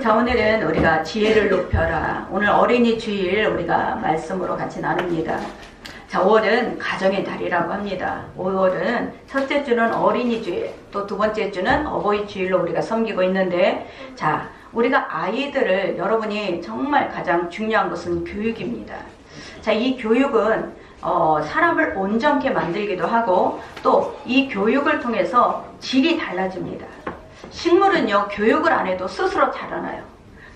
자, 오늘은 우리가 지혜를 높여라. 오늘 어린이 주일 우리가 말씀으로 같이 나눕니다. 자, 5월은 가정의 달이라고 합니다. 5월은 첫째 주는 어린이 주일, 또 두 번째 주는 어버이 주일로 우리가 섬기고 있는데, 자, 우리가 아이들을, 여러분이 정말 가장 중요한 것은 교육입니다. 자, 이 교육은 사람을 온전케 만들기도 하고, 또 이 교육을 통해서 질이 달라집니다. 식물은요, 교육을 안 해도 스스로 자라나요.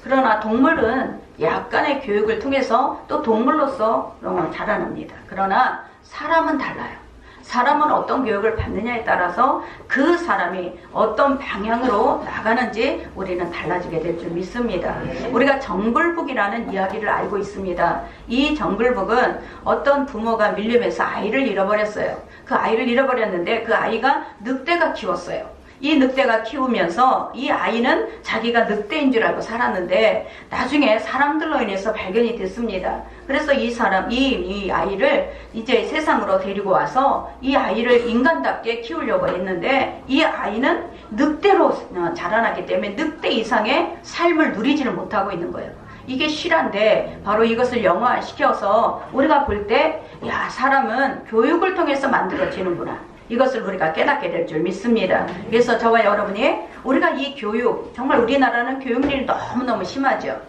그러나 동물은 약간의 교육을 통해서 또 동물로서 자라납니다. 그러나 사람은 달라요. 사람은 어떤 교육을 받느냐에 따라서 그 사람이 어떤 방향으로 나가는지 우리는 달라지게 될 줄 믿습니다. 우리가 정글북이라는 이야기를 알고 있습니다. 이 정글북은 어떤 부모가 밀림에서 아이를 잃어버렸어요. 그 아이를 잃어버렸는데 그 아이가 늑대가 키웠어요. 이 늑대가 키우면서 이 아이는 자기가 늑대인 줄 알고 살았는데 나중에 사람들로 인해서 발견이 됐습니다. 그래서 이 아이를 이제 세상으로 데리고 와서 이 아이를 인간답게 키우려고 했는데 이 아이는 늑대로 자라났기 때문에 늑대 이상의 삶을 누리지를 못하고 있는 거예요. 이게 실화인데 바로 이것을 영화시켜서 우리가 볼 때, 야, 사람은 교육을 통해서 만들어지는구나. 이것을 우리가 깨닫게 될 줄 믿습니다. 그래서 저와 여러분이 우리가 이 교육, 정말 우리나라는 교육률이 너무너무 심하죠.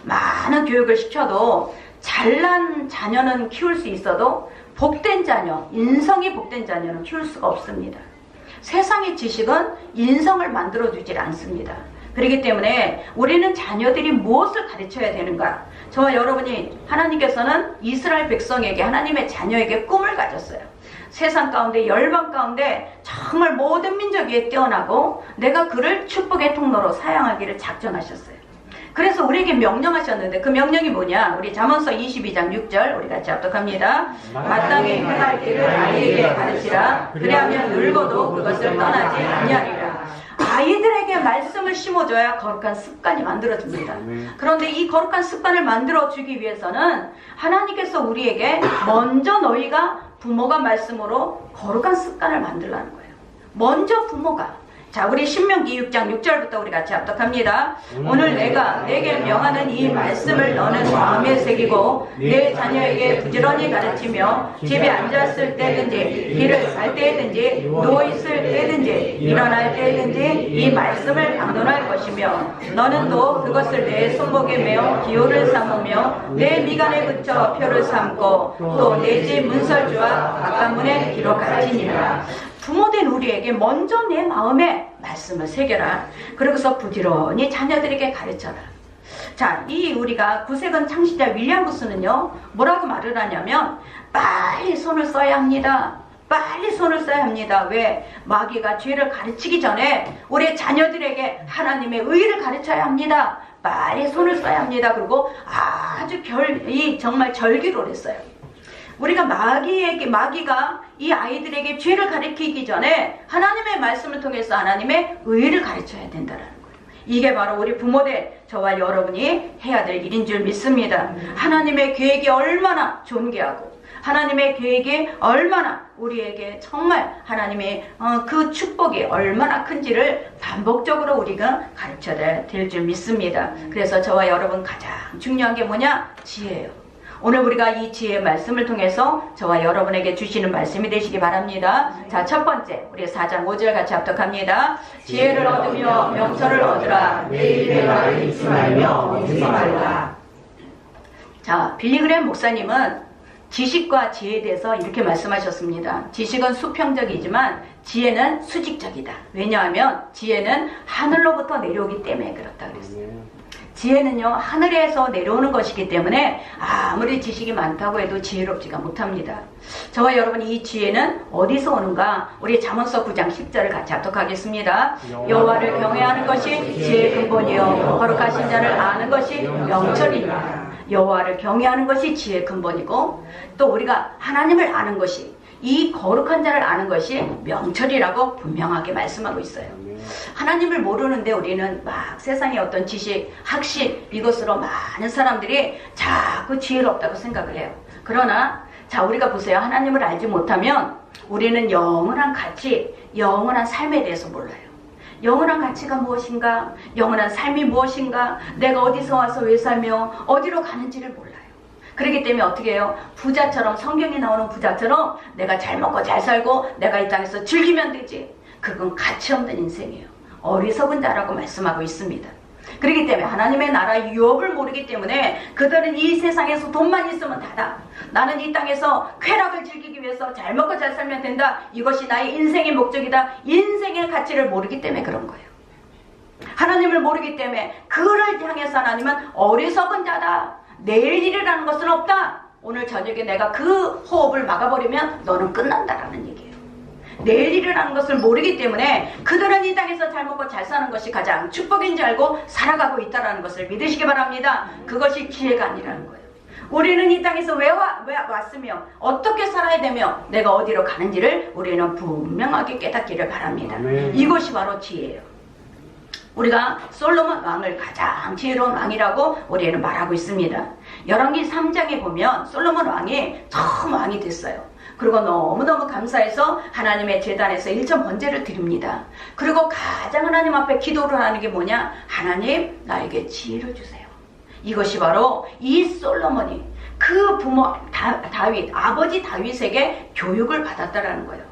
많은 교육을 시켜도 잘난 자녀는 키울 수 있어도 복된 자녀, 인성이 복된 자녀는 키울 수가 없습니다. 세상의 지식은 인성을 만들어주질 않습니다. 그렇기 때문에 우리는 자녀들이 무엇을 가르쳐야 되는가? 저와 여러분이, 하나님께서는 이스라엘 백성에게, 하나님의 자녀에게 꿈을 가졌어요. 세상 가운데, 열방 가운데 정말 모든 민족 위에 뛰어나고 내가 그를 축복의 통로로 사용하기를 작정하셨어요. 그래서 우리에게 명령하셨는데 그 명령이 뭐냐? 우리 잠언서 22장 6절 우리 같이 합독합니다. 마땅히 행할 길을 아이에게 가르치라. 그리하면 늙어도 그것을 떠나지 아니하리라. 아이들에게 말씀을 심어줘야 거룩한 습관이 만들어집니다. 그런데 이 거룩한 습관을 만들어주기 위해서는 하나님께서 우리에게 먼저 너희가 부모가 말씀으로 거룩한 습관을 만들라는 거예요. 먼저 부모가. 자, 우리 신명기 6장 6절부터 우리 같이 합독합니다. 오늘 내가 내게 명하는 이 말씀을 너는 마음에 새기고 내 자녀에게 부지런히 가르치며 집에 앉았을 때든지 길을 갈 때든지 누워있을 때든지 일어날 때든지 이 말씀을 강론할 것이며 너는 또 그것을 내 손목에 메어 기호를 삼으며 내 미간에 붙여 표를 삼고 또 내 집 문설주와 바깥문에 기록할지니라. 부모된 우리에게 먼저 내 마음에 말씀을 새겨라. 그러고서 부지런히 자녀들에게 가르쳐라. 자, 이 우리가 구세군 창시자 윌리엄 구스는요, 뭐라고 말을 하냐면 빨리 손을 써야 합니다. 빨리 손을 써야 합니다. 왜? 마귀가 죄를 가르치기 전에 우리 자녀들에게 하나님의 의를 가르쳐야 합니다. 빨리 손을 써야 합니다. 그리고 아주 정말 절기로 했어요. 우리가 마귀가 이 아이들에게 죄를 가르치기 전에 하나님의 말씀을 통해서 하나님의 의를 가르쳐야 된다는 거예요. 이게 바로 우리 부모들, 저와 여러분이 해야 될 일인 줄 믿습니다. 하나님의 계획이 얼마나 존귀하고 하나님의 계획이 얼마나 우리에게 정말 하나님의 그 축복이 얼마나 큰지를 반복적으로 우리가 가르쳐야 될 줄 믿습니다. 그래서 저와 여러분 가장 중요한 게 뭐냐? 지혜예요. 오늘 우리가 이 지혜의 말씀을 통해서 저와 여러분에게 주시는 말씀이 되시기 바랍니다. 자, 첫 번째, 우리 4장 5절 같이 합독합니다. 지혜를 얻으며 명철을 얻으라. 내 입의 말을 잊지 말며 잊지 말라. 자, 빌리그램 목사님은 지식과 지혜에 대해서 이렇게 말씀하셨습니다. 지식은 수평적이지만 지혜는 수직적이다. 왜냐하면 지혜는 하늘로부터 내려오기 때문에 그렇다 그랬어요. 지혜는요, 하늘에서 내려오는 것이기 때문에 아무리 지식이 많다고 해도 지혜롭지가 못합니다. 저와 여러분, 이 지혜는 어디서 오는가? 우리 잠언서 9장 10절을 같이 합독하겠습니다. 여호와를 경외하는 것이 지혜의 근본이요 거룩하신 자를 아는 것이 명철이니라. 여호와를 경외하는 것이 지혜의 근본이고, 또 우리가 하나님을 아는 것이, 이 거룩한 자를 아는 것이 명철이라고 분명하게 말씀하고 있어요. 하나님을 모르는데 우리는 막 세상의 어떤 지식, 학식, 이것으로 많은 사람들이 자꾸 지혜롭다고 생각을 해요. 그러나 자, 우리가 보세요. 하나님을 알지 못하면 우리는 영원한 가치, 영원한 삶에 대해서 몰라요. 영원한 가치가 무엇인가? 영원한 삶이 무엇인가? 내가 어디서 와서 왜 살며 어디로 가는지를 몰라요. 그렇기 때문에 어떻게 해요? 부자처럼, 성경에 나오는 부자처럼 내가 잘 먹고 잘 살고 내가 이 땅에서 즐기면 되지. 그건 가치 없는 인생이에요. 어리석은 자라고 말씀하고 있습니다. 그렇기 때문에 하나님의 나라 유업을 모르기 때문에 그들은 이 세상에서 돈만 있으면 다다. 나는 이 땅에서 쾌락을 즐기기 위해서 잘 먹고 잘 살면 된다. 이것이 나의 인생의 목적이다. 인생의 가치를 모르기 때문에 그런 거예요. 하나님을 모르기 때문에 그를 향해서 하나님은 어리석은 자다. 내일 일이라는 것은 없다. 오늘 저녁에 내가 그 호흡을 막아버리면 너는 끝난다라는 얘기예요. 내일 일이라는 것을 모르기 때문에 그들은 이 땅에서 잘 먹고 잘 사는 것이 가장 축복인 줄 알고 살아가고 있다는 것을 믿으시기 바랍니다. 그것이 지혜가 아니라는 거예요. 우리는 이 땅에서 왜 왔으며 어떻게 살아야 되며 내가 어디로 가는지를 우리는 분명하게 깨닫기를 바랍니다. 이것이 바로 지혜예요. 우리가 솔로몬 왕을 가장 지혜로운 왕이라고 우리는 말하고 있습니다. 열왕기 3장에 보면 솔로몬 왕이 처음 왕이 됐어요. 그리고 너무너무 감사해서 하나님의 제단에서 일점 번제를 드립니다. 그리고 가장 하나님 앞에 기도를 하는 게 뭐냐? 하나님, 나에게 지혜를 주세요. 이것이 바로 이 솔로몬이 그 부모 다윗, 아버지 다윗에게 교육을 받았다라는 거예요.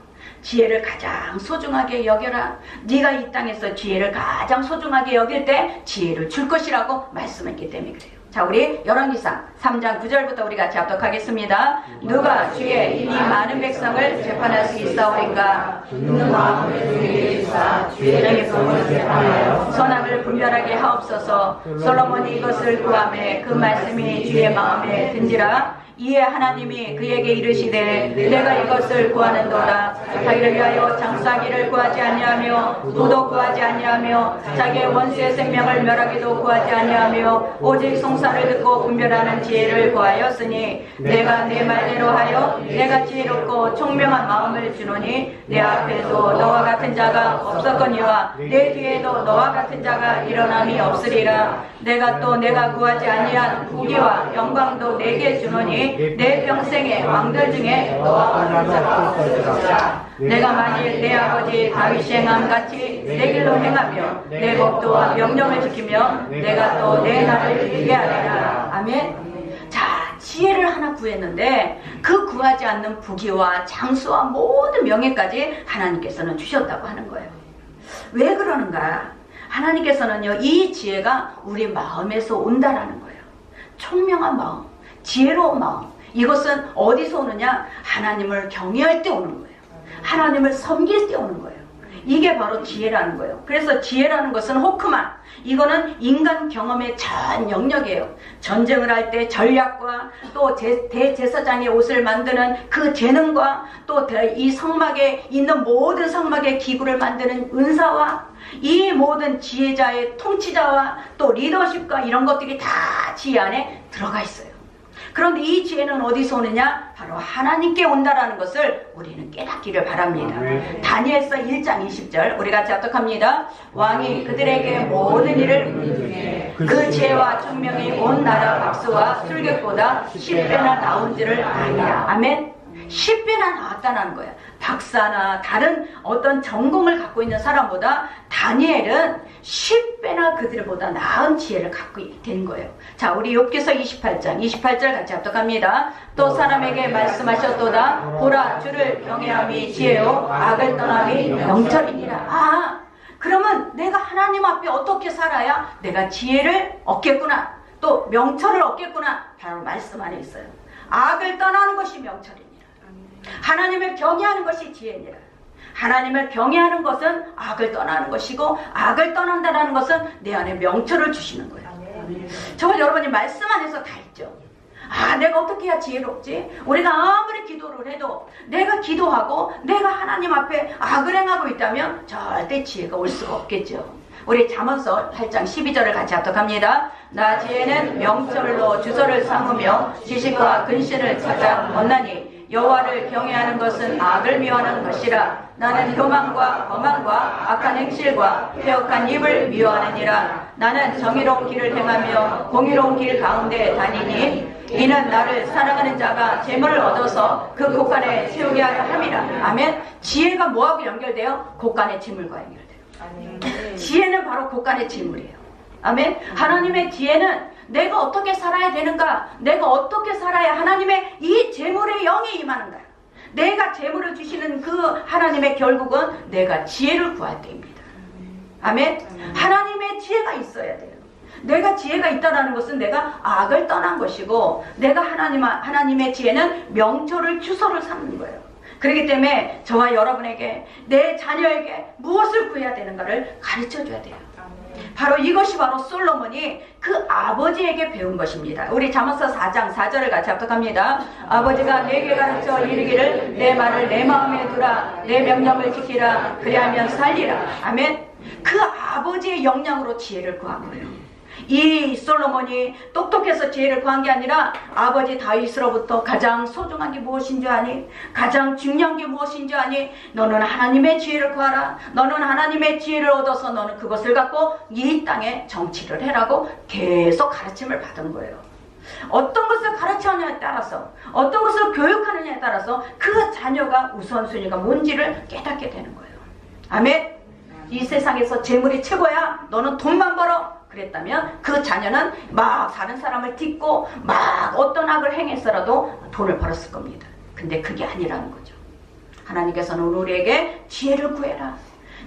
지혜를 가장 소중하게 여겨라. 네가 이 땅에서 지혜를 가장 소중하게 여길 때 지혜를 줄 것이라고 말씀했기 때문에 그래요. 자, 우리 열왕기상 3장 9절부터 우리 같이 합독하겠습니다. 누가 주의 이미 많은 백성을 재판할 수 있사오리까? 듣는 마음을 주에게 주사 주의 백성을 재판하여 선악을 분별하게 하옵소서. 솔로몬이 이것을 구하매 그 말씀이 주의 마음에 든지라. 이에 하나님이 그에게 이르시되 내가 이것을 구하는도다. 자기를 위하여 장수하기를 구하지 아니하며 도도 구하지 아니하며 자기의 원수의 생명을 멸하기도 구하지 아니하며 오직 송사를 듣고 분별하는 지혜를 구하였으니 내가 내 말대로 하여 내가 지혜롭고 총명한 마음을 주노니 내 앞에도 너와 같은 자가 없었거니와 내 뒤에도 너와 같은 자가 일어남이 없으리라. 내가 또 내가 구하지 아니한 부귀와 영광도 내게 주노니 내 평생의 왕들 중에 너와 같은 자가 없으리라. 내가 만일 내 아버지 다윗이 행함 같이 내 길로 행하며 내 법도와 명령을 지키며 내가 또 내 나를 지키게 하리라. 아멘. 자, 지혜를 하나 구했는데 그 구하지 않는 부귀와 장수와 모든 명예까지 하나님께서는 주셨다고 하는 거예요. 왜 그러는가? 하나님께서는요, 이 지혜가 우리 마음에서 온다라는 거예요. 총명한 마음, 지혜로운 마음. 이것은 어디서 오느냐? 하나님을 경외할 때 오는 거예요. 하나님을 섬길 때 오는 거예요. 이게 바로 지혜라는 거예요. 그래서 지혜라는 것은 호크만, 이거는 인간 경험의 전 영역이에요. 전쟁을 할 때 전략과 또 대제사장의 옷을 만드는 그 재능과 또 이 성막에 있는 모든 성막의 기구를 만드는 은사와 이 모든 지혜자의 통치자와 또 리더십과 이런 것들이 다 지혜 안에 들어가 있어요. 그런데 이 지혜는 어디서 오느냐? 바로 하나님께 온다라는 것을 우리는 깨닫기를 바랍니다. 다니엘서 1장 20절 우리 같이 합독합니다. 왕이 그들에게 모든 일을 그 지혜와 총명이 온 나라 박수와 술객보다 10배나 나온지를 아니라. 아멘. 10배나 나왔다는 거야. 박사나 다른 어떤 전공을 갖고 있는 사람보다 다니엘은 10배나 그들보다 나은 지혜를 갖고 된 거예요. 자, 우리 욥기서 28절 같이 합독합니다. 또 사람에게 말씀하셨도다. 보라, 주를 경외함이 지혜요 악을 떠남이 명철이니라. 그러면 내가 하나님 앞에 어떻게 살아야 내가 지혜를 얻겠구나, 또 명철을 얻겠구나. 바로 말씀 안에 있어요. 악을 떠나는 것이 명철이니라. 하나님을 경외하는 것이 지혜니라. 하나님을 경외하는 것은 악을 떠나는 것이고, 악을 떠난다는 것은 내 안에 명철을 주시는 거예요. 저와 여러분이 말씀 안에서 다 있죠. 내가 어떻게 해야 지혜롭지? 우리가 아무리 기도를 해도 내가 기도하고 내가 하나님 앞에 악을 행하고 있다면 절대 지혜가 올 수가 없겠죠. 우리 잠언서 8장 12절을 같이 합독합니다. 나 지혜는 명철로 주소를 삼으며 지식과 근신을 찾아 얻나니 여호와를 경외하는 것은 악을 미워하는 것이라. 나는 교만과 거만과 악한 행실과 폐역한 입을 미워하느니라. 나는 정의로운 길을 행하며 공의로운 길 가운데 다니니 이는 나를 사랑하는 자가 재물을 얻어서 그 곳간에 채우게 하려 함이라. 아멘. 지혜가 뭐하고 연결돼요? 곳간의 재물과 연결돼요. 지혜는 바로 곳간의 재물이에요. 아멘. 하나님의 지혜는 내가 어떻게 살아야 되는가, 내가 어떻게 살아야 하나님의 이 재물의 영이 임하는가, 내가 재물을 주시는 그 하나님의 결국은 내가 지혜를 구할 때입니다. 아멘. 하나님의 지혜가 있어야 돼요. 내가 지혜가 있다는 것은 내가 악을 떠난 것이고, 내가 하나님의 지혜는 명철을 주소를 삼는 거예요. 그렇기 때문에 저와 여러분에게, 내 자녀에게 무엇을 구해야 되는가를 가르쳐 줘야 돼요. 바로 이것이 바로 솔로몬이 그 아버지에게 배운 것입니다. 우리 잠언서 4장 4절을 같이 합독합니다. 아버지가 내게 가르쳐 이르기를 내 말을 내 마음에 두라, 내 명령을 지키라, 그리하면 살리라. 아멘. 그 아버지의 역량으로 지혜를 구한 거예요. 이 솔로몬이 똑똑해서 지혜를 구한 게 아니라 아버지 다윗으로부터 가장 소중한 게 무엇인 줄 아니? 가장 중요한 게 무엇인 줄 아니? 너는 하나님의 지혜를 구하라. 너는 하나님의 지혜를 얻어서 너는 그것을 갖고 이 땅에 정치를 해라고 계속 가르침을 받은 거예요. 어떤 것을 가르치느냐에 따라서, 어떤 것을 교육하느냐에 따라서 그 자녀가 우선순위가 뭔지를 깨닫게 되는 거예요. 아멘. 이 세상에서 재물이 최고야, 너는 돈만 벌어, 그랬다면 그 자녀는 막 다른 사람을 딛고 막 어떤 악을 행해서라도 돈을 벌었을 겁니다. 근데 그게 아니라는 거죠. 하나님께서는 우리에게 지혜를 구해라.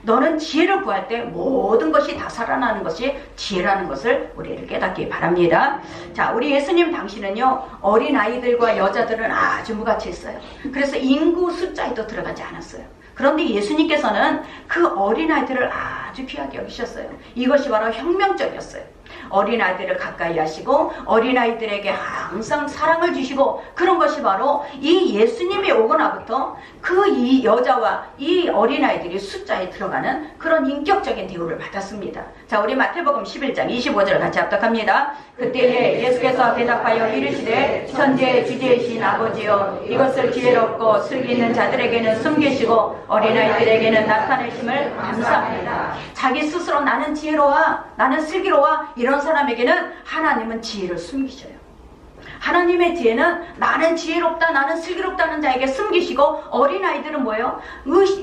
너는 지혜를 구할 때 모든 것이 다 살아나는 것이 지혜라는 것을 우리를 깨닫기 바랍니다. 자, 우리 예수님 당시는요, 어린아이들과 여자들은 아주 무가치했어요. 그래서 인구 숫자에도 들어가지 않았어요. 그런데 예수님께서는 그 어린아이들을 아주 귀하게 여기셨어요. 이것이 바로 혁명적이었어요. 어린아이들을 가까이 하시고 어린아이들에게 항상 사랑을 주시고, 그런 것이 바로 이 예수님이 오거나부터 그 이 여자와 이 어린아이들이 숫자에 들어가는 그런 인격적인 대우를 받았습니다. 자, 우리 마태복음 11장 25절 같이 합독합니다. 그때에 예수께서 대답하여 이르시되 천지의 주제이신 아버지여, 이것을 지혜롭고 슬기 있는 자들에게는 숨기시고 어린아이들에게는 나타내심을 감사합니다. 자기 스스로 나는 지혜로워, 나는 슬기로워, 이런 사람에게는 하나님은 지혜를 숨기셔요. 하나님의 지혜는 나는 지혜롭다, 나는 슬기롭다는 자에게 숨기시고, 어린아이들은 뭐예요?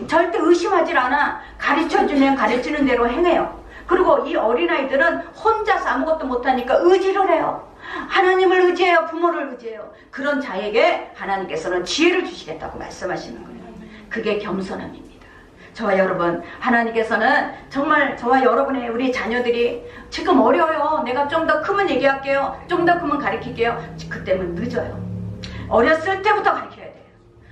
절대 의심하지 않아. 가르쳐주면 가르치는 대로 행해요. 그리고 이 어린아이들은 혼자서 아무것도 못하니까 의지를 해요. 하나님을 의지해요. 부모를 의지해요. 그런 자에게 하나님께서는 지혜를 주시겠다고 말씀하시는 거예요. 그게 겸손함입니다. 저와 여러분, 하나님께서는 정말 저와 여러분의 우리 자녀들이 지금 어려요. 내가 좀 더 크면 얘기할게요. 좀 더 크면 가르칠게요. 그때면 늦어요. 어렸을 때부터 가르쳐야 돼요.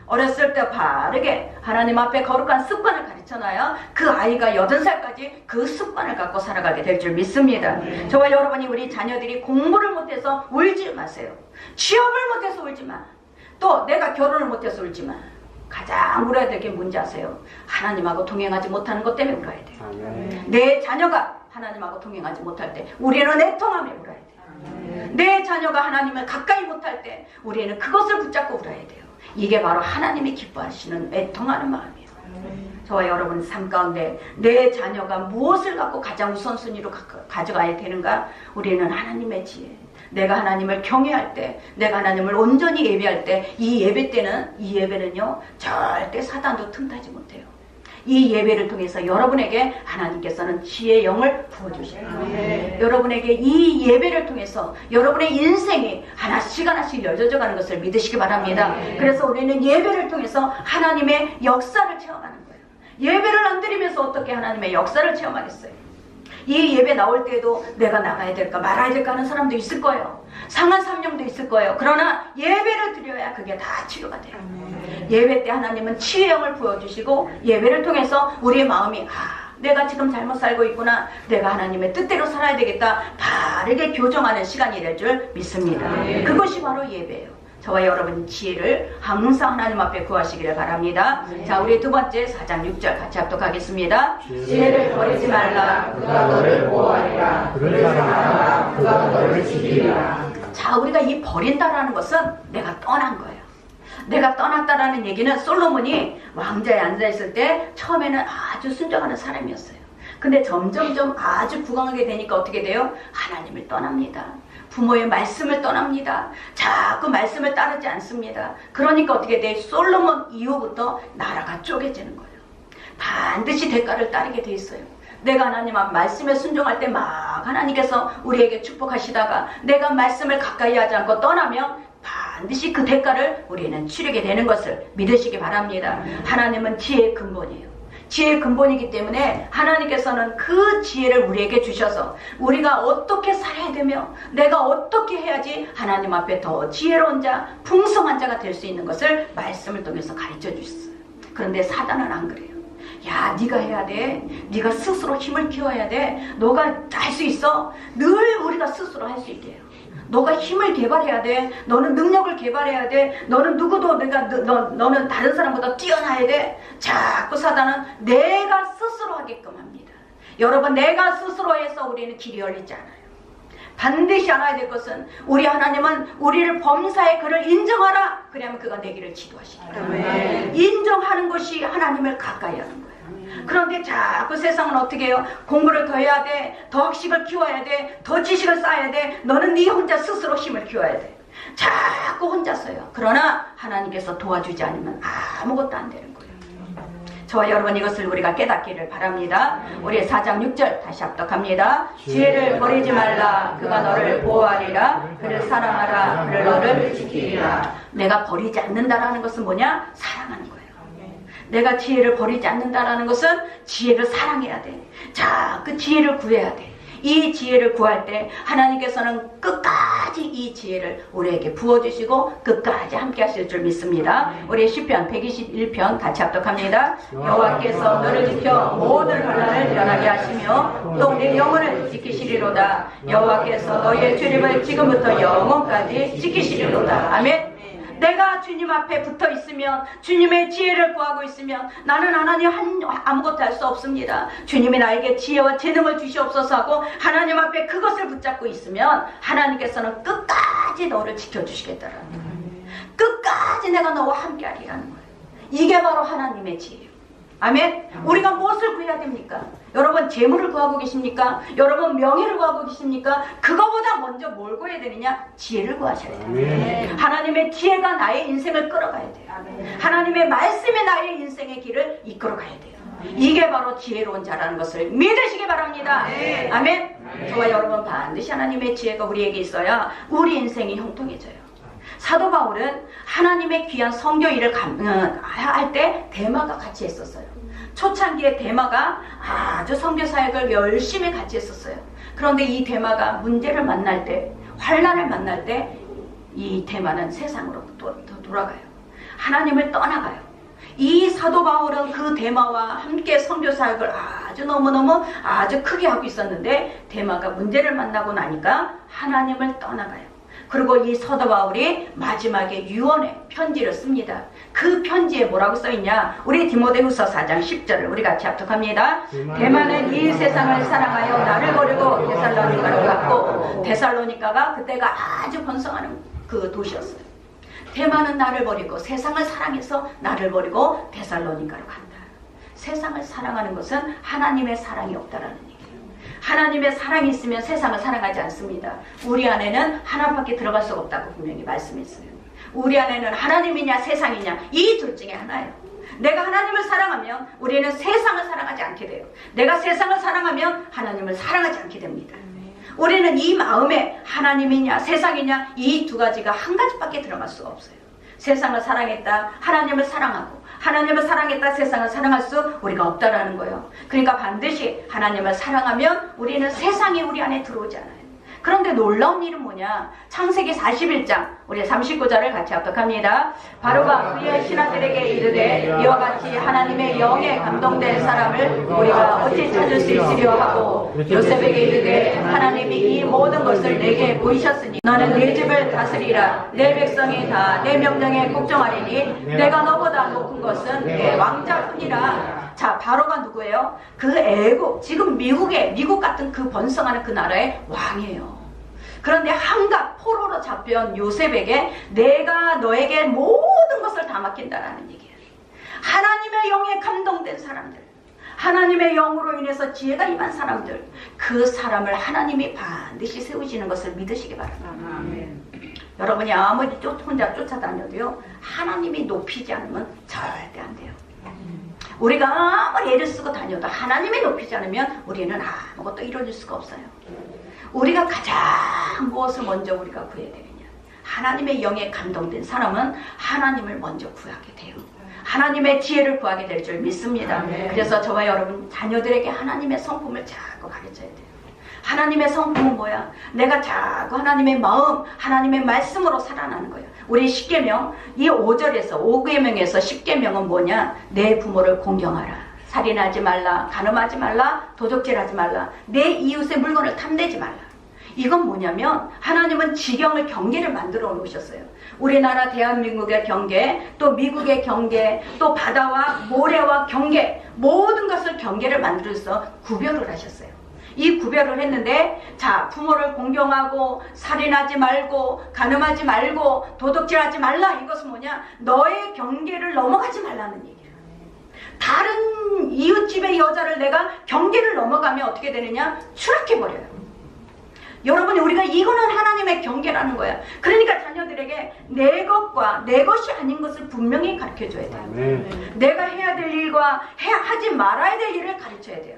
어렸을 때 바르게 하나님 앞에 거룩한 습관을 가르쳐놔야 그 아이가 8살까지 그 습관을 갖고 살아가게 될 줄 믿습니다. 저와 여러분이, 우리 자녀들이 공부를 못해서 울지 마세요. 취업을 못해서 울지 마. 또 내가 결혼을 못해서 울지 마. 가장 울어야 될 게 뭔지 아세요? 하나님하고 동행하지 못하는 것 때문에 울어야 돼요. 아멘. 내 자녀가 하나님하고 동행하지 못할 때 우리는 애통함에 울어야 돼요. 내 자녀가 하나님을 가까이 못할 때 우리는 그것을 붙잡고 울어야 돼요. 이게 바로 하나님이 기뻐하시는 애통하는 마음이에요. 저와 여러분 삶 가운데 내 자녀가 무엇을 갖고 가장 우선순위로 가져가야 되는가? 우리는 하나님의 지혜, 내가 하나님을 경외할 때, 내가 하나님을 온전히 예배할 때, 이 예배 때는, 이 예배는요 절대 사단도 틈타지 못해요. 이 예배를 통해서 여러분에게 하나님께서는 지혜의 영을 부어주셔요. 여러분에게 이 예배를 통해서 여러분의 인생이 하나씩 하나씩 열져져 가는 것을 믿으시기 바랍니다. 그래서 우리는 예배를 통해서 하나님의 역사를 체험하는 거예요. 예배를 안 드리면서 어떻게 하나님의 역사를 체험하겠어요? 이 예배 나올 때도 내가 나가야 될까 말아야 될까 하는 사람도 있을 거예요. 상한 삼령도 있을 거예요. 그러나 예배를 드려야 그게 다 치료가 돼요. 예배 때 하나님은 치유의 영을 부어주시고, 예배를 통해서 우리의 마음이 내가 지금 잘못 살고 있구나, 내가 하나님의 뜻대로 살아야 되겠다, 바르게 교정하는 시간이 될 줄 믿습니다. 그것이 바로 예배예요. 저와 여러분 지혜를 항상 하나님 앞에 구하시기를 바랍니다. 자, 우리 두 번째 4장 6절 같이 합독하겠습니다. 지혜를 버리지 말라, 그가 너를 보호하리라. 그를 사랑하라, 그가 너를 지키리라. 자, 우리가 이 버린다라는 것은 내가 떠난 거예요. 내가 떠났다라는 얘기는 솔로몬이 왕자에 앉아있을 때 처음에는 아주 순종하는 사람이었어요. 근데 점점점 아주 부강하게 되니까 어떻게 돼요? 하나님을 떠납니다. 부모의 말씀을 떠납니다. 자꾸 말씀을 따르지 않습니다. 그러니까 어떻게 돼? 솔로몬 이후부터 나라가 쪼개지는 거예요. 반드시 대가를 따르게 돼 있어요. 내가 하나님 앞 말씀에 순종할 때 막 하나님께서 우리에게 축복하시다가 내가 말씀을 가까이 하지 않고 떠나면 반드시 그 대가를 우리는 치르게 되는 것을 믿으시기 바랍니다. 하나님은 지혜의 근본이에요. 지혜의 근본이기 때문에 하나님께서는 그 지혜를 우리에게 주셔서 우리가 어떻게 살아야 되며 내가 어떻게 해야지 하나님 앞에 더 지혜로운 자, 풍성한 자가 될 수 있는 것을 말씀을 통해서 가르쳐 주셨어요. 그런데 사단은 안 그래요. 야, 네가 해야 돼. 네가 스스로 힘을 키워야 돼. 너가 할 수 있어. 늘 우리가 스스로 할 수 있게요. 너가 힘을 개발해야 돼. 너는 능력을 개발해야 돼. 너는 누구도 너는 다른 사람보다 뛰어나야 돼. 자꾸 사단은 내가 스스로 하게끔 합니다. 여러분, 내가 스스로 해서 우리는 길이 열리지 않아요. 반드시 알아야 될 것은 우리 하나님은 우리를 범사의 그를 인정하라. 그러면 그가 내 길을 지도하시다. 인정하는 것이 하나님을 가까이 하는 거예요. 그런데 자꾸 세상은 어떻게 해요? 공부를 더 해야 돼. 더 학식을 키워야 돼. 더 지식을 쌓아야 돼. 너는 네 혼자 스스로 힘을 키워야 돼. 자꾸 혼자서요. 그러나 하나님께서 도와주지 않으면 아무것도 안 되는 거예요. 저와 여러분, 이것을 우리가 깨닫기를 바랍니다. 우리 4장 6절 다시 합독합니다. 지혜를 버리지 말라. 그가 너를 보호하리라. 그를 사랑하라. 그를 너를 지키리라. 내가 버리지 않는다라는 것은 뭐냐? 사랑하는 거예요. 내가 지혜를 버리지 않는다라는 것은 지혜를 사랑해야 돼. 자, 그 지혜를 구해야 돼. 이 지혜를 구할 때 하나님께서는 끝까지 이 지혜를 우리에게 부어주시고 끝까지 함께 하실 줄 믿습니다. 우리 시편 121편 같이 합독합니다. 여호와께서 너를 지켜 모든 환난을 면하게 하시며 또 내 영혼을 지키시리로다. 여호와께서 너희의 출입을 지금부터 영원까지 지키시리로다. 아멘. 내가 주님 앞에 붙어 있으면, 주님의 지혜를 구하고 있으면 나는 하나님 아무것도 할 수 없습니다. 주님이 나에게 지혜와 재능을 주시옵소서 하고 하나님 앞에 그것을 붙잡고 있으면 하나님께서는 끝까지 너를 지켜주시겠다라는 거예요. 끝까지 내가 너와 함께 하리라는 거예요. 이게 바로 하나님의 지혜예요. 아멘. 우리가 무엇을 구해야 됩니까? 여러분, 재물을 구하고 계십니까? 여러분, 명예를 구하고 계십니까? 그거보다 먼저 뭘 구해야 되느냐? 지혜를 구하셔야 돼요. 하나님의 지혜가 나의 인생을 끌어가야 돼요. 하나님의 말씀이 나의 인생의 길을 이끌어가야 돼요. 이게 바로 지혜로운 자라는 것을 믿으시기 바랍니다. 아멘. 저와 여러분, 반드시 하나님의 지혜가 우리에게 있어야 우리 인생이 형통해져요. 사도 바울은 하나님의 귀한 선교 일을 할 때 데마가 같이 했었어요. 초창기에 데마가 아주 선교 사역을 열심히 같이 했었어요. 그런데 이 데마가 문제를 만날 때, 환난을 만날 때 이 데마는 세상으로 돌아가요. 하나님을 떠나가요. 이 사도 바울은 그 데마와 함께 선교 사역을 너무너무 아주 크게 하고 있었는데 데마가 문제를 만나고 나니까 하나님을 떠나가요. 그리고 이 사도 바울이 마지막에 유언의 편지를 씁니다. 그 편지에 뭐라고 써있냐? 우리 디모데후서 4장 10절을 우리 같이 합독합니다. 데마는 이 세상을 사랑하여 나를 버리고 데살로니가로 갔고, 데살로니가가 그때가 아주 번성하는 그 도시였어요. 데마는 나를 버리고 세상을 사랑해서 나를 버리고 데살로니가로 간다. 세상을 사랑하는 것은 하나님의 사랑이 없다라는 얘기예요. 하나님의 사랑이 있으면 세상을 사랑하지 않습니다. 우리 안에는 하나밖에 들어갈 수가 없다고 분명히 말씀했어요. 우리 안에는 하나님이냐 세상이냐 이 둘 중에 하나예요. 내가 하나님을 사랑하면 우리는 세상을 사랑하지 않게 돼요. 내가 세상을 사랑하면 하나님을 사랑하지 않게 됩니다. 우리는 이 마음에 하나님이냐 세상이냐 이 두 가지가 한 가지밖에 들어갈 수가 없어요. 세상을 사랑했다, 하나님을 사랑하고, 하나님을 사랑했다, 세상을 사랑할 수 우리가 없다라는 거예요. 그러니까 반드시 하나님을 사랑하면 우리는 세상이 우리 안에 들어오지 않아요. 그런데 놀라운 일은 뭐냐? 창세기 41장 우리 39절을 같이 합독합니다. 바로가 그의 신하들에게 이르되 이와 같이 하나님의 영에 감동된 사람을 우리가 어찌 찾을 수 있으려 하고, 요셉에게 이르되 하나님이 이 모든 것을 내게 보이셨으니 너는 네 집을 다스리라. 내 백성이 다 내 명령에 복종하리니 내가 너보다 높은 것은 내 왕자뿐이라. 자, 바로가 누구예요? 그 애국, 지금 미국 같은 그 번성하는 그 나라의 왕이에요. 그런데 한갓 포로로 잡혀온 요셉에게 내가 너에게 모든 것을 다 맡긴다라는 얘기예요. 하나님의 영에 감동된 사람들, 하나님의 영으로 인해서 지혜가 임한 사람들, 그 사람을 하나님이 반드시 세우시는 것을 믿으시기 바랍니다. 여러분이 아무리 혼자 쫓아다녀도요, 하나님이 높이지 않으면 절대 안 돼요. 우리가 아무리 애를 쓰고 다녀도 하나님이 높이지 않으면 우리는 아무것도 이뤄질 수가 없어요. 우리가 가장 무엇을 먼저 우리가 구해야 되느냐? 하나님의 영에 감동된 사람은 하나님을 먼저 구하게 돼요. 하나님의 지혜를 구하게 될 줄 믿습니다. 그래서 저와 여러분 자녀들에게 하나님의 성품을 자꾸 가르쳐야 돼요. 하나님의 성품은 뭐야? 내가 자꾸 하나님의 마음, 하나님의 말씀으로 살아나는 거예요. 우리 10계명, 이 5절에서 5계명에서 10계명은 뭐냐? 내 부모를 공경하라. 살인하지 말라. 간음하지 말라. 도적질하지 말라. 내 이웃의 물건을 탐내지 말라. 이건 뭐냐면 하나님은 지경을 경계를 만들어 놓으셨어요. 우리나라 대한민국의 경계, 또 미국의 경계, 또 바다와 모래와 경계, 모든 것을 경계를 만들어서 구별을 하셨어요. 이 구별을 했는데, 자, 부모를 공경하고 살인하지 말고 간음하지 말고 도둑질하지 말라. 이것은 뭐냐? 너의 경계를 넘어가지 말라는 얘기예요. 다른 이웃집의 여자를 내가 경계를 넘어가면 어떻게 되느냐? 추락해버려요. 여러분이 우리가 이거는 하나님의 경계라는 거야. 그러니까 자녀들에게 내 것과 내 것이 아닌 것을 분명히 가르쳐줘야 돼요. 내가 해야 될 일과 하지 말아야 될 일을 가르쳐야 돼요.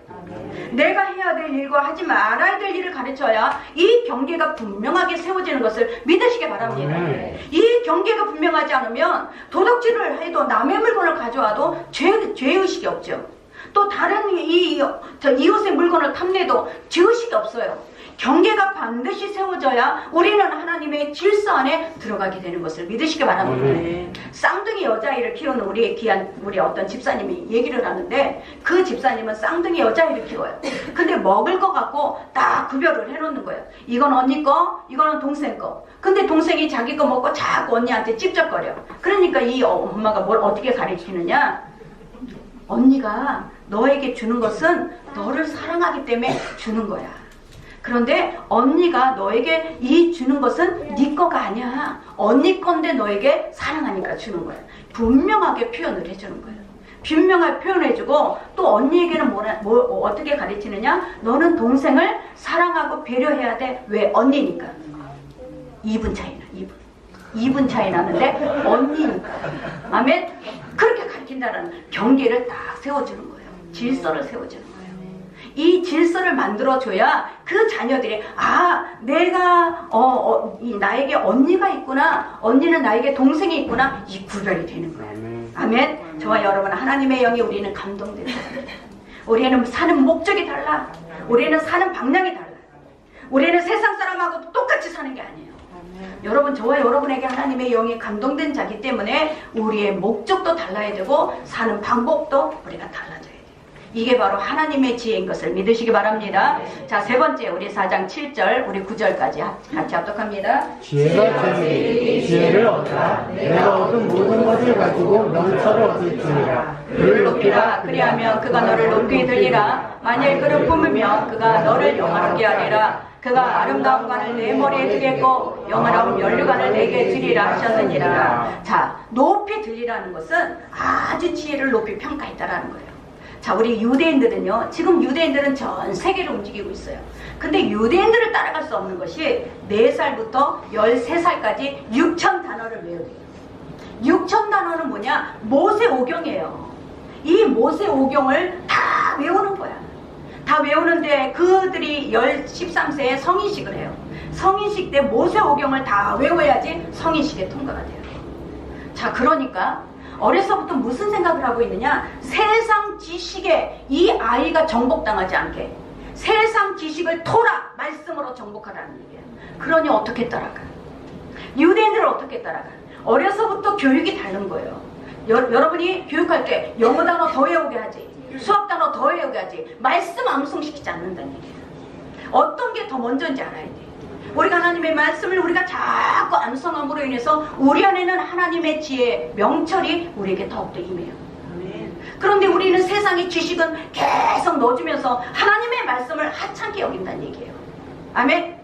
내가 해야 될 일과 하지 말아야 될 일을 가르쳐야 이 경계가 분명하게 세워지는 것을 믿으시기 바랍니다. 이 경계가 분명하지 않으면 도둑질을 해도 남의 물건을 가져와도 죄의식이 없죠. 또 다른 이웃의 물건을 탐내도 죄의식이 없어요. 경계가 반드시 세워져야 우리는 하나님의 질서 안에 들어가게 되는 것을 믿으시기 바랍니다. 쌍둥이 여자아이를 키우는 우리 어떤 집사님이 얘기를 하는데, 그 집사님은 쌍둥이 여자아이를 키워요. 근데 먹을 거 갖고 딱 구별을 해놓는 거예요. 이건 언니 거, 이거는 동생 거. 근데 동생이 자기 거 먹고 자꾸 언니한테 찝쩍거려. 그러니까 이 엄마가 뭘 어떻게 가르치느냐? 언니가 너에게 주는 것은 너를 사랑하기 때문에 주는 거야. 그런데 언니가 너에게 주는 것은 네 거가 아니야. 언니 건데 너에게 사랑하니까 주는 거야. 분명하게 표현을 해주는 거예요. 분명하게 표현해주고, 또 언니에게는 어떻게 가르치느냐? 너는 동생을 사랑하고 배려해야 돼. 왜? 언니니까. 2분 차이나 2분 차이 나는데 언니니까. 아멘. 그렇게 가르친다는 경계를 딱 세워주는 거예요. 질서를 세워주는 거예요. 이 질서를 만들어줘야 그 자녀들이, 내가 나에게 언니가 있구나, 언니는 나에게 동생이 있구나, 이 구별이 되는 거예요. 아멘. 저와 여러분, 하나님의 영이 우리는 감동돼요. 우리는 사는 목적이 달라. 우리는 사는 방향이 달라. 우리는 세상 사람하고 똑같이 사는 게 아니에요. 여러분, 저와 여러분에게 하나님의 영이 감동된 자기 때문에 우리의 목적도 달라야 되고 사는 방법도 우리가 달라져야 돼요. 이게 바로 하나님의 지혜인 것을 믿으시기 바랍니다. 자, 세 번째, 우리 4장 7절, 우리 9절까지 같이 합독합니다. 지혜가 되니 지혜를 얻으라. 내가 얻은 모든 것을 가지고 명철을 얻을지니라. 그를 높이라. 그리하면 그가 너를 높이 들리라. 만일 그를 품으면 그가 너를 영화롭게 하리라. 그가 아름다운 관을 내 머리에 두겠고 영화로운 면류관을 내게 주리라 하셨느니라. 자, 높이 들리라는 것은 아주 지혜를 높이 평가했다라는 거예요. 자, 우리 유대인들은요, 지금 유대인들은 전 세계를 움직이고 있어요. 근데 유대인들을 따라갈 수 없는 것이 4살부터 13살까지 6천 단어를 외워야 돼요. 6천 단어는 뭐냐? 모세오경이에요. 이 모세오경을 다 외우는 거야. 다 외우는데 그들이 13세에 성인식을 해요. 성인식 때 모세오경을 다 외워야지 성인식에 통과가 돼요. 자, 그러니까 어려서부터 무슨 생각을 하고 있느냐? 세상 지식에 이 아이가 정복당하지 않게 세상 지식을 토라 말씀으로 정복하라는 얘기예요. 그러니 어떻게 따라가? 유대인들을 어떻게 따라가? 어려서부터 교육이 다른 거예요. 여러분이 교육할 때 영어 단어 더 외우게 하지, 수학 단어 더 외우게 하지, 말씀 암송시키지 않는다는 얘기예요. 어떤 게 더 먼저인지 알아야 돼. 우리가 하나님의 말씀을 우리가 자꾸 암송함으로 인해서 우리 안에는 하나님의 지혜, 명철이 우리에게 더욱더 임해요. 그런데 우리는 세상의 지식은 계속 넣어주면서 하나님의 말씀을 하찮게 여긴다는 얘기예요. 아멘?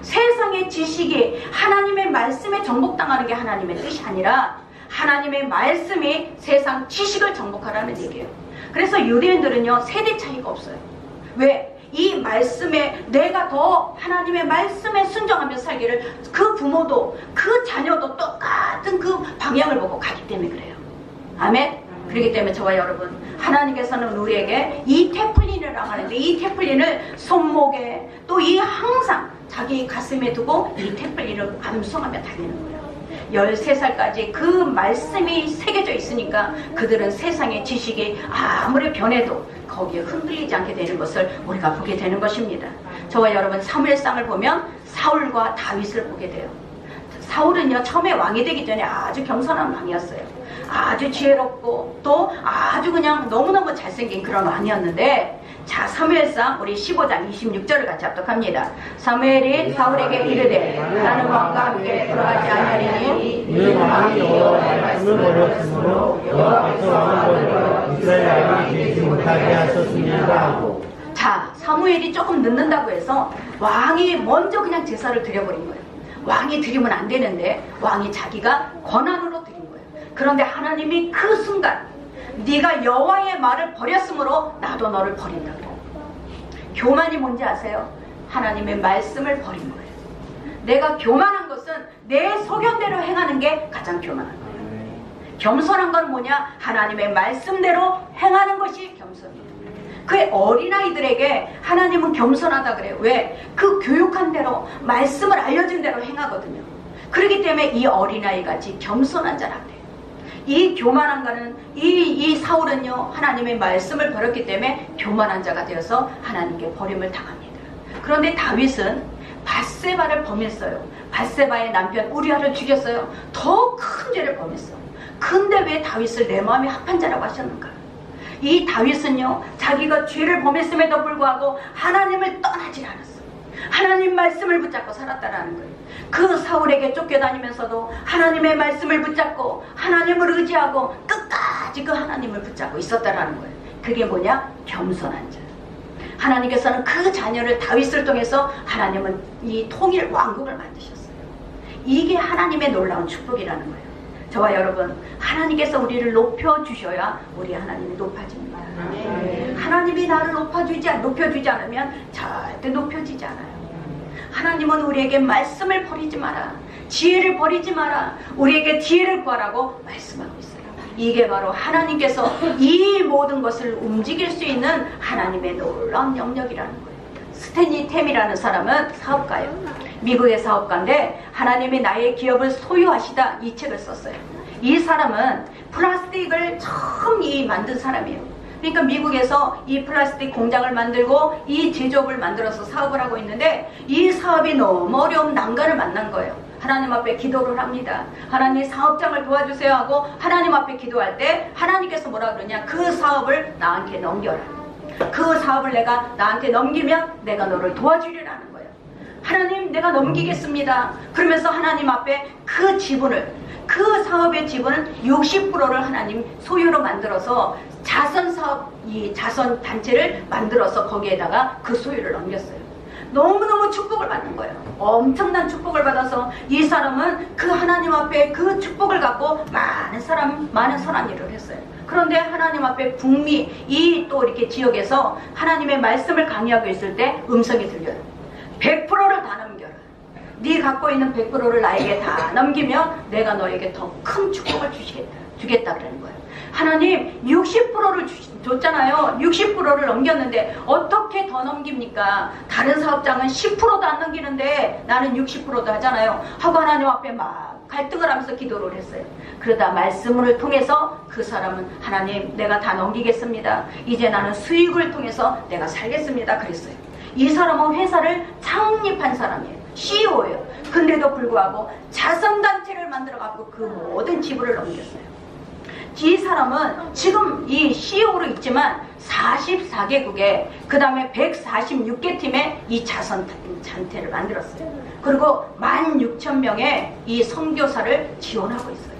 세상의 지식이 하나님의 말씀에 정복당하는 게 하나님의 뜻이 아니라 하나님의 말씀이 세상 지식을 정복하라는 얘기예요. 그래서 유대인들은요, 세대 차이가 없어요. 왜? 이 말씀에 내가 더 하나님의 말씀에 순종하면서 살기를 그 부모도 그 자녀도 똑같은 그 방향을 보고 가기 때문에 그래요. 아멘? 그렇기 때문에 저와 여러분, 하나님께서는 우리에게 이 테플린이라고 하는데, 이 테플린을 손목에 또 이 항상 자기 가슴에 두고 이 테플린을 암송하며 다니는 거예요. 13살까지 그 말씀이 새겨져 있으니까 그들은 세상의 지식이 아무리 변해도 거기에 흔들리지 않게 되는 것을 우리가 보게 되는 것입니다. 저와 여러분, 사무엘상을 보면 사울과 다윗을 보게 돼요. 사울은요, 처음에 왕이 되기 전에 아주 겸손한 왕이었어요. 아주 지혜롭고 또 아주 그냥 너무너무 잘생긴 그런 왕이었는데, 자, 사무엘상 우리 15장 26절을 같이 합독합니다. 사무엘이 사울에게 이르되 나는 왕과 함께 돌아가지 아니하리니 이 왕이 여호와의 말씀을 버렸으므로 여호와께서 왕을 버려 이스라엘을 지키지 못하게 하셨습니다 하고. 자, 사무엘이 조금 늦는다고 해서 왕이 먼저 그냥 제사를 드려버린 거예요. 왕이 드리면 안 되는데 왕이 자기가 권한으로 드린 거예요. 그런데 하나님이 그 순간 네가 여호와의 말을 버렸으므로 나도 너를 버린다고. 교만이 뭔지 아세요? 하나님의 말씀을 버린 거예요. 내가 교만한 것은 내 소견대로 행하는 게 가장 교만한 거예요. 겸손한 건 뭐냐? 하나님의 말씀대로 행하는 것이 겸손이에요. 그 어린아이들에게 하나님은 겸손하다 그래요. 왜? 그 교육한 대로, 말씀을 알려준 대로 행하거든요. 그렇기 때문에 이 어린아이같이 겸손한 자라 그래요. 이 교만한 자는, 이 사울은요, 하나님의 말씀을 버렸기 때문에 교만한 자가 되어서 하나님께 버림을 당합니다. 그런데 다윗은 밧세바를 범했어요. 밧세바의 남편 우리아를 죽였어요. 더 큰 죄를 범했어. 근데 왜 다윗을 내 마음이 합한 자라고 하셨는가? 이 다윗은요, 자기가 죄를 범했음에도 불구하고 하나님을 떠나질 않았어. 하나님 말씀을 붙잡고 살았다라는 거예요. 그 사울에게 쫓겨다니면서도 하나님의 말씀을 붙잡고 하나님을 의지하고 끝까지 그 하나님을 붙잡고 있었다라는 거예요. 그게 뭐냐? 겸손한 자. 하나님께서는 그 자녀를 다윗을 통해서 하나님은 이 통일 왕국을 만드셨어요. 이게 하나님의 놀라운 축복이라는 거예요. 저와 여러분, 하나님께서 우리를 높여주셔야 우리 하나님이 높아집니다. 하나님이 나를 높여주지 않으면 절대 높여지지 않아요. 하나님은 우리에게 말씀을 버리지 마라, 지혜를 버리지 마라, 우리에게 지혜를 구하라고 말씀하고 있어요. 이게 바로 하나님께서 이 모든 것을 움직일 수 있는 하나님의 놀라운 영역이라는 거예요. 스탠리 템이라는 사람은 사업가예요. 미국의 사업가인데 하나님이 나의 기업을 소유하시다, 이 책을 썼어요. 이 사람은 플라스틱을 처음 만든 사람이에요. 그러니까 미국에서 이 플라스틱 공장을 만들고 이 제조업을 만들어서 사업을 하고 있는데, 이 사업이 너무 어려운 난관을 만난 거예요. 하나님 앞에 기도를 합니다. 하나님 사업장을 도와주세요 하고 하나님 앞에 기도할 때 하나님께서 뭐라 그러냐? 그 사업을 나한테 넘겨라. 그 사업을 내가 나한테 넘기면 내가 너를 도와주리라는 거예요. 하나님, 내가 넘기겠습니다. 그러면서 하나님 앞에 그 지분을, 그 사업의 지분은 60%를 하나님 소유로 만들어서 자선사업, 이 자선단체를 만들어서 거기에다가 그 소유를 넘겼어요. 너무너무 축복을 받는 거예요. 엄청난 축복을 받아서 이 사람은 그 하나님 앞에 그 축복을 갖고 많은 선한 일을 했어요. 그런데 하나님 앞에 북미, 이 또 이렇게 지역에서 하나님의 말씀을 강의하고 있을 때 음성이 들려요. 100%를 다 넘겨라. 네 갖고 있는 100%를 나에게 다 넘기면 내가 너에게 더 큰 축복을 주겠다 그러는 거예요. 하나님 60%를 줬잖아요. 60%를 넘겼는데 어떻게 더 넘깁니까? 다른 사업장은 10%도 안 넘기는데 나는 60%도 하잖아요. 하고 하나님 앞에 막 갈등을 하면서 기도를 했어요. 그러다 말씀을 통해서 그 사람은 하나님, 내가 다 넘기겠습니다. 이제 나는 수익을 통해서 내가 살겠습니다 그랬어요. 이 사람은 회사를 창립한 사람이에요. CEO예요. 근데도 불구하고 자선단체를 만들어가지고 그 모든 지분을 넘겼어요. 이 사람은 지금 이 CEO로 있지만 44개국에 그 다음에 146개 팀의 이 자선단체를 만들었어요. 그리고 16,000명의 이 선교사를 지원하고 있어요.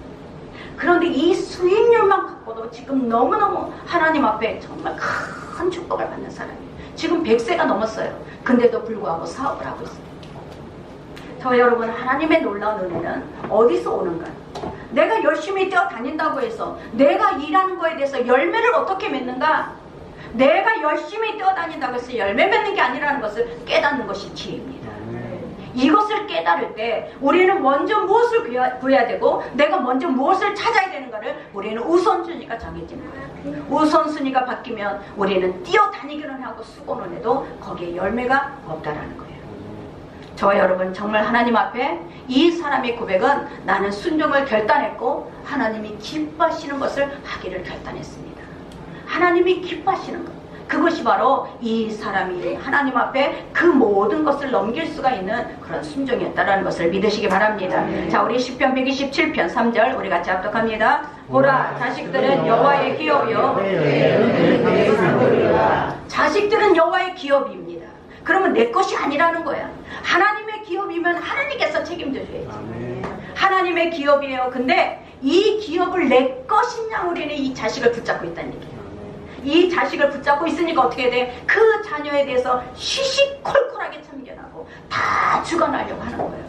그런데 이 수익률만 갖고도 지금 너무너무 하나님 앞에 정말 큰 축복을 받는 사람이에요. 지금 100세가 넘었어요. 근데도 불구하고 사업을 하고 있어요. 저 여러분, 하나님의 놀라운 은혜는 어디서 오는가? 내가 열심히 뛰어다닌다고 해서 내가 일하는 거에 대해서 열매를 어떻게 맺는가? 내가 열심히 뛰어다닌다고 해서 열매 맺는 게 아니라는 것을 깨닫는 것이 지혜입니다. 이것을 깨달을 때 우리는 먼저 무엇을 구해야 되고 내가 먼저 무엇을 찾아야 되는가를 우리는 우선순위가 정해지는 거예요. 우선순위가 바뀌면 우리는 뛰어다니기는 하고 수고는 해도 거기에 열매가 없다라는 거예요. 저와 여러분 정말 하나님 앞에 이 사람의 고백은 나는 순종을 결단했고 하나님이 기뻐하시는 것을 하기를 결단했습니다. 하나님이 기뻐하시는 것, 그것이 바로 이 사람이 하나님 앞에 그 모든 것을 넘길 수가 있는 그런 순종이었다는 것을 믿으시기 바랍니다. 자, 우리 시편 127편 3절 우리 같이 합독합니다. 보라, 자식들은 여호와의 기업이요. 자식들은 여호와의 기업입니다. 그러면 내 것이 아니라는 거야. 하나님의 기업이면 하나님께서 책임져 줘야지. 하나님의 기업이에요. 근데 이 기업을 내 것이냐, 우리는 이 자식을 붙잡고 있다는 얘기예요. 이 자식을 붙잡고 있으니까 어떻게 돼? 그 자녀에 대해서 시시콜콜하게 참견하고 다 죽어나려고 하는 거예요.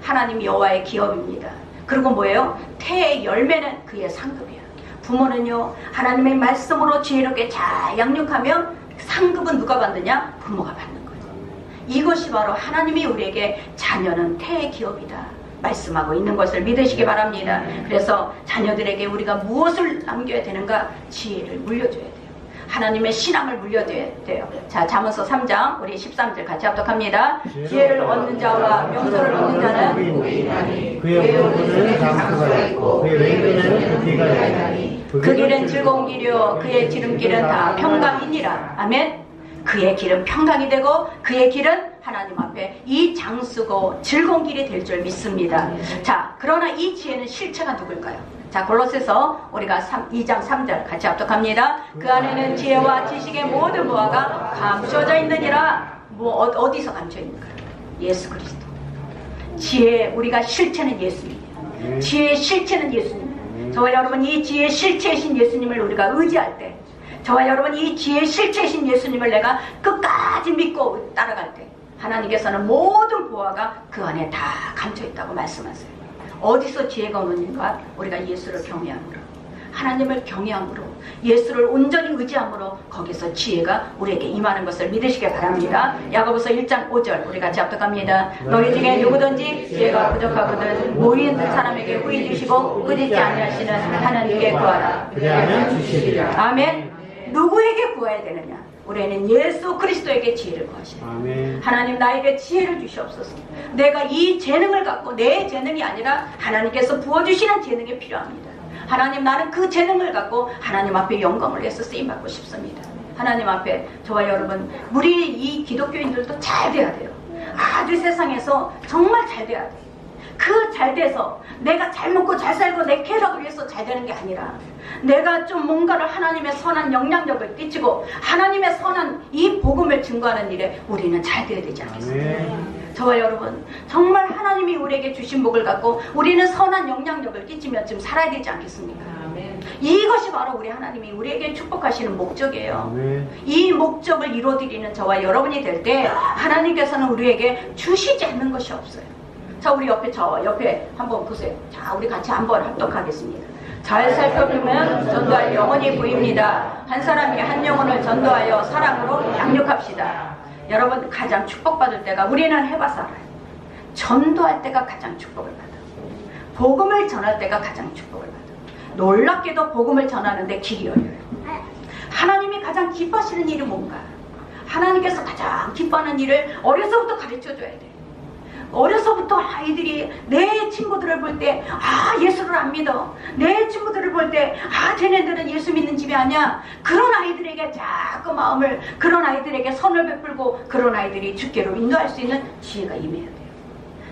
하나님이 여호와의 기업입니다. 그리고 뭐예요? 태의 열매는 그의 상급이야. 부모는요, 하나님의 말씀으로 지혜롭게 잘 양육하면 상급은 누가 받느냐? 부모가 받는 거예요. 이것이 바로 하나님이 우리에게 자녀는 태의 기업이다 말씀하고 있는 것을 믿으시기 바랍니다. 그래서 자녀들에게 우리가 무엇을 남겨야 되는가? 지혜를 물려줘야 돼요. 하나님의 신앙을 물려줘야 돼요. 자, 잠언서 3장 우리 13절 같이 합독합니다. 지혜를 얻는 자와 명철을 얻는 자는 그의 얼굴은 장수가 있고 그의 왼편에는 부귀가 있나니 그 길은 즐거운 길이요 그의 지름길은 다 평강이니라. 아멘. 그의 길은 평강이 되고 그의 길은 하나님 앞에 이 장수고 즐거운 길이 될 줄 믿습니다. 자, 그러나 이 지혜는 실체가 누굴까요? 자, 골로새서 우리가 2장 3절 같이 합독합니다. 그 안에는 지혜와 지식의 모든 보화가 감춰져 있느니라. 어디서 감춰 있는가? 예수 그리스도. 지혜, 우리가 실체는 예수님이에요. 지혜의 실체는 예수님. 저와 여러분, 이 지혜의 실체이신 예수님을 우리가 의지할 때, 저와 여러분, 이 지혜의 실체이신 예수님을 내가 끝까지 믿고 따라갈 때 하나님께서는 모든 보화가 그 안에 다 감춰 있다고 말씀하세요. 어디서 지혜가 오는가? 우리가 예수를 경외함으로, 하나님을 경외함으로, 예수를 온전히 의지함으로 거기서 지혜가 우리에게 임하는 것을 믿으시기 바랍니다. 야고보서 1장 5절 우리 같이 합독합니다. 너희 중에 누구든지 지혜가 부족하거든 모인 사람에게 후히 주시고 끊이지 아니하시는 하나님께 구하라. 그리하면 주시리라. 아멘. 누구에게 구해야 되느냐? 우리는 예수 그리스도에게 지혜를 구하시라. 아멘. 하나님, 나에게 지혜를 주시옵소서. 내가 이 재능을 갖고, 내 재능이 아니라 하나님께서 부어주시는 재능이 필요합니다. 하나님, 나는 그 재능을 갖고 하나님 앞에 영광을 내서 쓰임받고 싶습니다. 하나님 앞에 저와 여러분, 우리 이 기독교인들도 잘 돼야 돼요. 아주 세상에서 정말 잘 돼야 돼요. 그 잘 돼서 내가 잘 먹고 잘 살고 내 쾌락을 위해서 잘 되는 게 아니라 내가 좀 뭔가를 하나님의 선한 영향력을 끼치고 하나님의 선한 이 복음을 증거하는 일에 우리는 잘 돼야 되지 않겠습니까? 저와 여러분, 정말 하나님이 우리에게 주신 복을 갖고 우리는 선한 영향력을 끼치며 지금 살아야 되지 않겠습니까? 이것이 바로 우리 하나님이 우리에게 축복하시는 목적이에요. 이 목적을 이루어드리는 저와 여러분이 될 때 하나님께서는 우리에게 주시지 않는 것이 없어요. 자, 우리 저 옆에 한번 보세요. 자, 우리 같이 한번 합독하겠습니다. 잘 살펴보면 전도할 영혼이 보입니다. 한 사람이 한 영혼을 전도하여 사랑으로 양육합시다. 여러분, 가장 축복받을 때가, 우리는 해봐서 알아요. 전도할 때가 가장 축복을 받아. 복음을 전할 때가 가장 축복을 받아. 놀랍게도 복음을 전하는데 길이 열려요. 하나님이 가장 기뻐하시는 일이 뭔가? 하나님께서 가장 기뻐하는 일을 어려서부터 가르쳐줘야 돼. 어려서부터 아이들이 내 친구들을 볼 때 예수를 안 믿어. 내 친구들을 볼 때 쟤네들은 예수 믿는 집이 아니야. 그런 아이들에게 자꾸 마음을, 그런 아이들에게 선을 베풀고 그런 아이들이 주께로 인도할 수 있는 지혜가 임해야 돼요.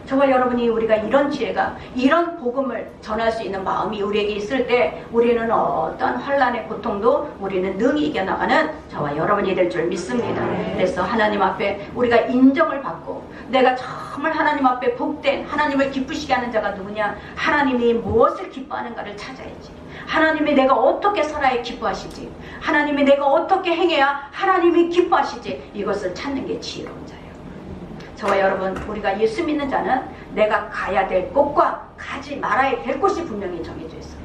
저와 여러분이 우리가 이런 지혜가, 이런 복음을 전할 수 있는 마음이 우리에게 있을 때 우리는 어떤 환난의 고통도 우리는 능히 이겨나가는 저와 여러분이 될 줄 믿습니다. 그래서 하나님 앞에 우리가 인정을 받고, 내가 정말 하나님 앞에 복된, 하나님을 기쁘시게 하는 자가 누구냐? 하나님이 무엇을 기뻐하는가를 찾아야지. 하나님이 내가 어떻게 살아야 기뻐하시지, 하나님이 내가 어떻게 행해야 하나님이 기뻐하시지, 이것을 찾는 게 지혜로운 자예요. 저와 여러분, 우리가 예수 믿는 자는 내가 가야 될 곳과 가지 말아야 될 곳이 분명히 정해져 있어요.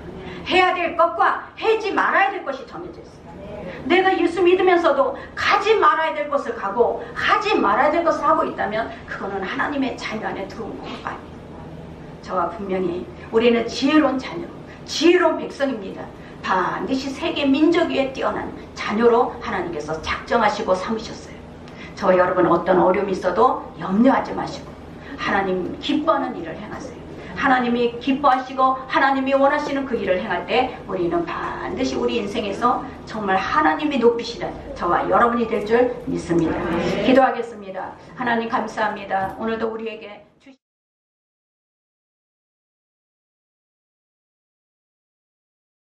해야 될 것과 하지 말아야 될 것이 정해져 있습니다. 내가 예수 믿으면서도 가지 말아야 될 것을 가고 하지 말아야 될 것을 하고 있다면 그거는 하나님의 자녀 안에 들어온 것가 아닙니다. 저와 분명히 우리는 지혜로운 자녀, 지혜로운 백성입니다. 반드시 세계 민족 위에 뛰어난 자녀로 하나님께서 작정하시고 삼으셨어요. 저와 여러분 어떤 어려움이 있어도 염려하지 마시고 하나님 기뻐하는 일을 행하세요. 하나님이 기뻐하시고 하나님이 원하시는 그 일을 행할 때 우리는 반드시 우리 인생에서 정말 하나님이 높이시는 저와 여러분이 될 줄 믿습니다. 기도하겠습니다. 하나님 감사합니다. 오늘도 우리에게 주신